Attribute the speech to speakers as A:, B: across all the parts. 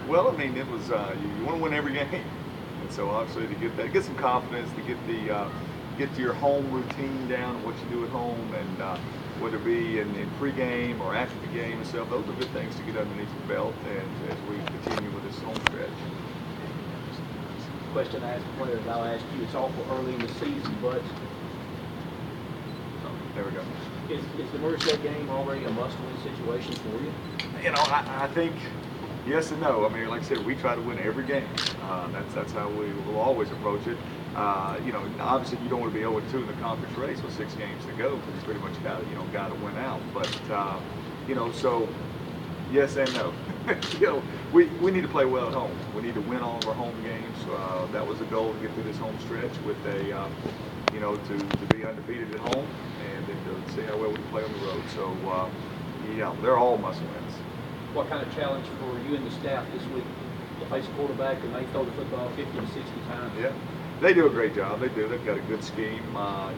A: Well, I mean, it was you want to win every game, and so obviously to get that, get some confidence, to get to your home routine down, what you do at home, and whether it be in pregame or after the game itself, those are good things to get underneath your belt, and as we continue with this home stretch.
B: Question I ask players, I'll ask you. It's awful early in the season, but
A: There we go.
B: is the Merced game already a must-win situation for you?
A: You know, I think yes and no. I mean, like I said, we try to win every game. That's how we will always approach it. You know, obviously you don't want to be 0-2 in the conference race with 6 games to go because you pretty much got to win out. But you know, so yes and no. You know, we need to play well at home. We need to win all of our home games. That was the goal, to get through this home stretch with a you know, to be undefeated at home and then to see how well we can play on the road. So yeah, they're all must wins.
B: What kind of challenge for you and the staff this week to face a quarterback and they throw the football 50 to 60 times?
A: Yeah, they do a great job. They do. They've got a good scheme.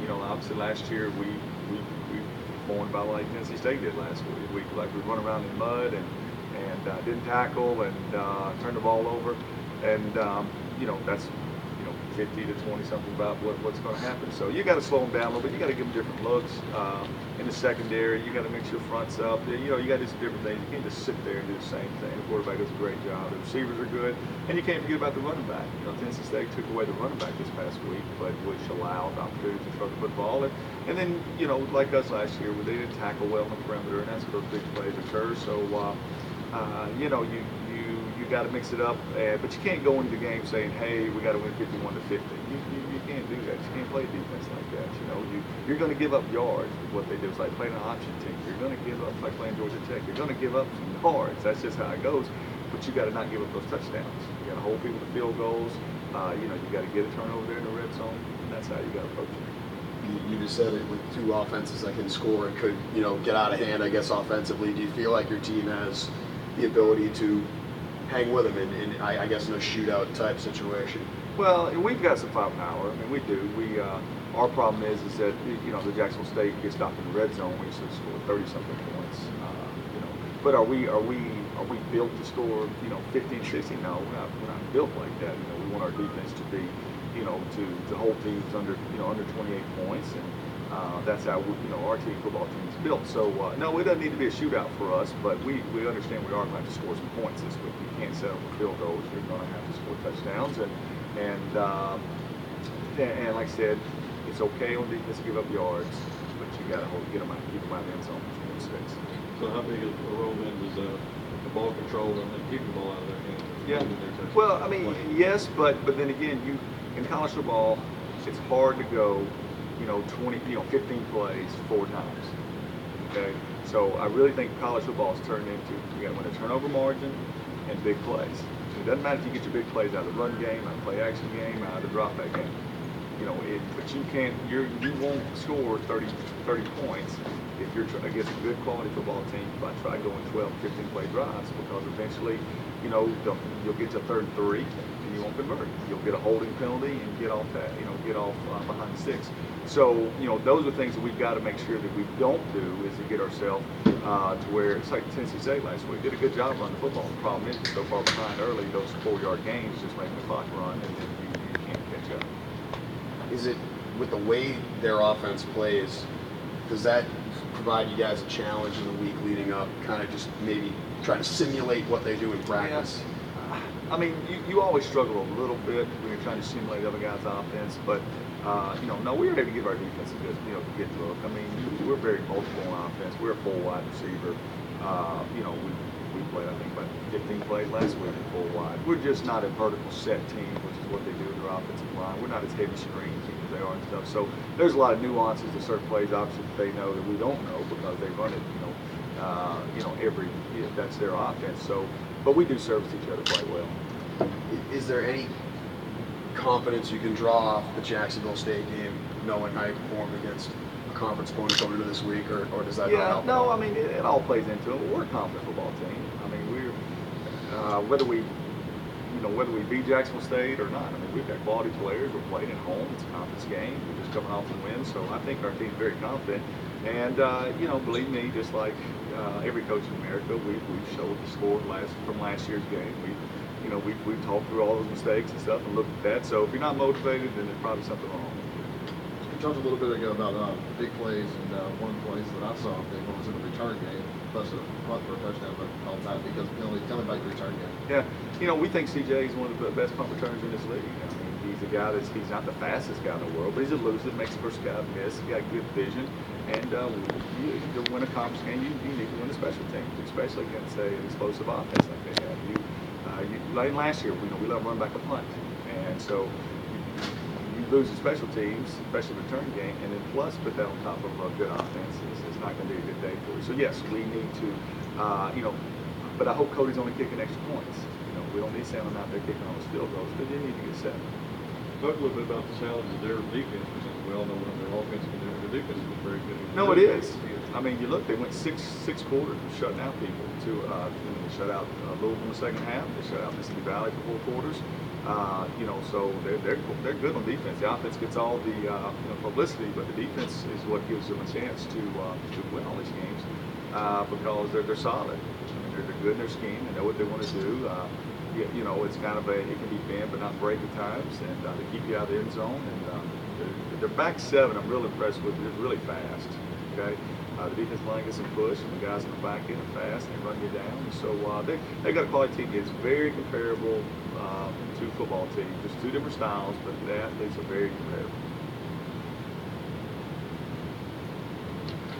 A: You know, obviously last year we performed by like Tennessee State did last week. Like we run around in mud and didn't tackle and turned the ball over. And you know, that's 50 to 20 something about what's going to happen. So you got to slow them down a little bit. You got to give them different looks in the secondary. You got to mix your fronts up. You know, you got to do some different things. You can't just sit there and do the same thing. The quarterback does a great job. The receivers are good, and you can't forget about the running back. You know, Tennessee State took away the running back this past week, but which allowed opportunity to throw the football. And then you know, like us last year, where they didn't tackle well on the perimeter, and that's where those big plays occur. So you know, you got to mix it up, but you can't go into the game saying, "Hey, we got to win 51 to 50." You can't do that. You can't play defense like that. You know, you're going to give up yards with what they do. It's like playing an option team. You're going to give up, like playing Georgia Tech. You're going to give up some yards. That's just how it goes. But you got to not give up those touchdowns. You got to hold people to field goals. You know, you got to get a turnover there in the red zone, and that's how you got to approach it.
C: You just said it, with 2 offenses that can score and could, you know, get out of hand, I guess, offensively. Do you feel like your team has the ability to hang with them in I guess, in a shootout type situation?
A: Well, we've got some firepower. I mean, we do. Our problem is that you know, the Jacksonville State gets stopped in the red zone. We used to score 30-something points. You know, but are we built to score 15, 16? No, we're not built like that. You know, we want our defense to be to hold teams under under 28 points, and that's how our football team is built. So no, it doesn't need to be a shootout for us, but we understand we are going to score some points this week. You can't settle for field goals. You're going to have to score touchdowns, and like I said, it's okay on defense to give up yards, but you got to keep them out of the end zone for mistakes.
D: So how big a role then does the ball control and keeping the ball out of their hands?
A: Yeah. Well, I mean, yes, but then again, in college football, it's hard to go 15 plays 4 times. Okay, so I really think college football is turned into, you got to win a turnover margin and big plays. It doesn't matter if you get your big plays out of the run game, out of the play action game, out of the drop back game. But you can't. You won't score 30 points if you're against a good quality football team by trying going 12, 15 play drives, because eventually, you'll get to 3rd and 3 and you won't convert. You'll get a holding penalty and get off behind the sticks. So those are things that we've got to make sure that we don't do, is to get ourselves to where it's like Tennessee State last week. Did a good job running the football. The problem is, so far behind early, those 4-yard gains just making the clock run, and then you can't catch up.
C: Is it, with the way their offense plays, does that provide you guys a challenge in the week leading up, kind of just maybe trying to simulate what they do in practice?
A: Yeah. I mean, you always struggle a little bit when you're trying to simulate the other guy's offense, but no, we're able to give our defense a good look. I mean, we're very multiple on offense. We're a full wide receiver. We played, I think, about 15 plays last week in full wide. We're just not a vertical set team, which is what they do in their offensive line. We're not as heavy screen team as they are and stuff. So there's a lot of nuances to certain plays, obviously, that they know that we don't know, because they run it, that's their offense. So, but we do service each other quite well.
C: Is there any confidence you can draw off the Jacksonville State game, knowing how you performed against a conference opponent coming into this week, or does that not help?
A: No, I mean, it all plays into it. We're a confident football team. I mean, we're whether we beat Jacksonville State or not. I mean, we've got quality players. We're playing at home. It's a conference game. We're just coming off the win, so I think our team's very confident. And you know, believe me, just like every coach in America, we showed the score from last year's game. You know, we've talked through all those mistakes and stuff and looked at that. So if you're not motivated, then there's probably something wrong.
E: You talked a little bit ago about big plays, and one place that I saw big one was in the return game, plus a punt for a touchdown, but all time because penalty. Tell me about your return game.
A: Yeah, you know, we think CJ is one of the best punt returners in this league. I mean, he's a guy he's not the fastest guy in the world, but he's elusive, makes the first guy miss. He got good vision, and to win a conference game, you need to win the special teams, especially against an explosive offense like they have. Like last year, we let them run back a punt, and so you lose the special teams, special return game, and then plus put that on top of a good offense. It's not going to be a good day for you. So yes, we need to, you know, but I hope Cody's only kicking extra points. You know, we don't need Salmon out there kicking all those field goals, but they need to get set.
D: Talk a little bit about the challenge of their defense, because we all know when their offense can do, their defense is very good.
A: No, it is. I mean, you look, they went six quarters of shutting out people. They shut out Louisville in the second half. They shut out Mississippi Valley for 4 quarters. You know, so they're good on defense. The offense gets all the publicity, but the defense is what gives them a chance to win all these games because they're solid. I mean, they're good in their scheme. They know what they want to do. You know, it's kind of it can be bend but not break at times, and they keep you out of the end zone. And their back seven, I'm real impressed with. They're really fast. Okay. The defensive line gets some push, and the guys in the back end are fast, and they run you down. And so they got a quality team. It's very comparable to football teams. There's 2 different styles, but the athletes are very comparable.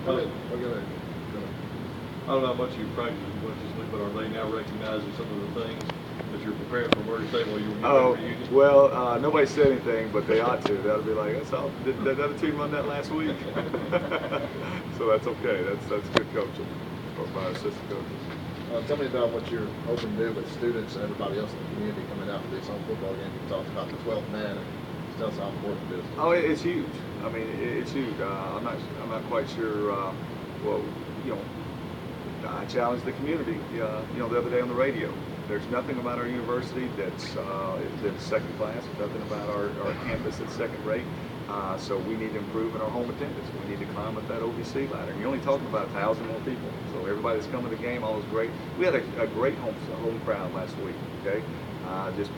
E: Go ahead.
D: I don't know how much you practice as much as we, but are they now recognizing some of the things that you're preparing for Murray State while you were getting ready?
A: Well, nobody said anything, but they ought to. That'll be like, that's all. Did the other team run that last week? So that's okay. That's good coaching from our assistant coaches.
E: Tell me about what you're hoping to do with students and everybody else in the community coming out for these home football games. You talked about the 12th man, and tell us how important it is.
A: Oh, it's huge. I mean, it's huge. I'm not quite sure. Well, you know, I challenged the community. You know, the other day on the radio. There's nothing about our university that's second class. There's nothing about our campus that's second rate. So we need to improve in our home attendance. We need to climb up that OVC ladder. And you're only talking about 1,000 more people. So everybody that's coming to the game, all is great. We had a great home crowd last week. Okay, just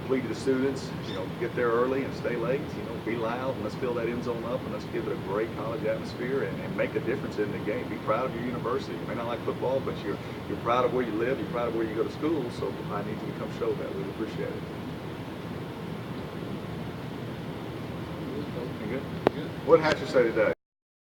A: plead to the students, you know, get there early and stay late. You know, be loud and let's fill that end zone up and let's give it a great college atmosphere and make a difference in the game. Be proud of your university. You may not like football, but you're proud of where you live. You're proud of where you go to school. So I need you to come show that. We'd appreciate it. You good? What did Hatcher say today?